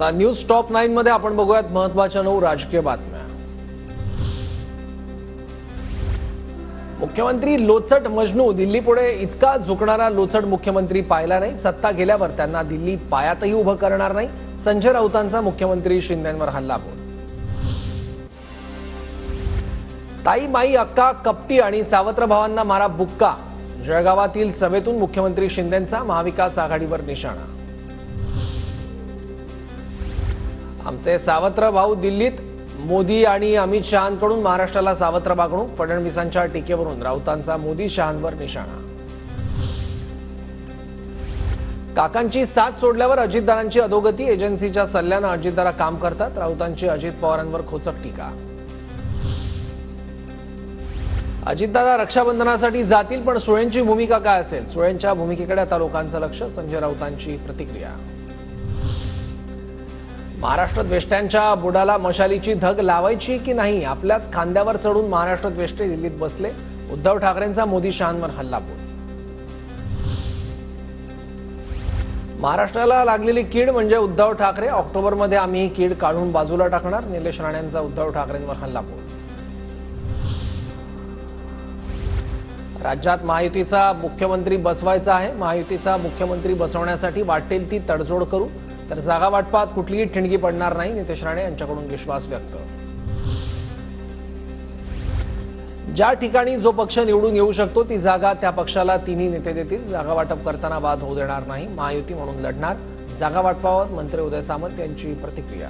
आता news top 9 मध्ये आपण बघूयात महत्त्वाच्या 9 राजकीय बातम्या। मुख्यमंत्री लोचट मजनू दिल्ली पुढे इतका झुकणारा लोचट मुख्यमंत्री पाहिला नाही। सत्ता गेल्यावर त्यांना दिल्ली पायातही उभं करणार नाही। संजय राऊतांचा मुख्यमंत्री शिंदेंवर हल्लाबोल। ताई माई अक्का कपटी आणि सावत्र भावांना मारा बुक्का। जळगावातील सभेतून मुख्यमंत्री शिंदेंचा महाविकास आघाडीवर निशाणा। आमचे सावत्र भाऊ दिल्लीत, मोदी आणि अमित शहांकडून महाराष्ट्राला सावत्र वागणूक। फडणवीसांच्या टीकेवरून राऊतांचा मोदी शहांवर निशाणा। काकांची साथ सोडल्यावर अजितदारांची अधोगती। एजन्सीच्या सल्ल्याने अजितदार काम करतात। राऊतांची अजित पवारांवर खोचक टीका। अजितदादा रक्षाबंधनासाठी जातील, पण सुळेंची भूमिका काय असेल? सुळेंच्या भूमिकेकडे आता लोकांचं लक्ष। संजय राऊतांची प्रतिक्रिया। महाराष्ट्र द्वेष्ट्यांच्या बुडाला मशालीची धग लावायची की नाही? आपल्याच खांद्यावर चढून महाराष्ट्र द्वेष्टे दिल्लीत बसले। उद्धव ठाकरेंचा मोदी शहांवर हल्लाबोल। महाराष्ट्राला लागलेली कीड म्हणजे उद्धव ठाकरे। ऑक्टोबरमध्ये आम्ही ही कीड काढून बाजूला टाकणार। निलेश राणेंचा उद्धव ठाकरेंवर हल्लाबोल। राज्यात महायुतीचा मुख्यमंत्री बसवायचा आहे। महायुतीचा मुख्यमंत्री बसवण्यासाठी वाटेल ती तडजोड करू, तर जागा वाटपात कुठलीही ठिणगी पडणार नाही। नितेश राणे यांच्याकडून विश्वास व्यक्त। ज्या ठिकाणी जो पक्ष निवडून येऊ शकतो ती जागा त्या पक्षाला तिन्ही नेते देतील। जागा वाटप करताना वाद होऊ देणार नाही। महायुती म्हणून लढणार। जागा वाटपाबाबत मंत्री उदय सामंत यांची प्रतिक्रिया।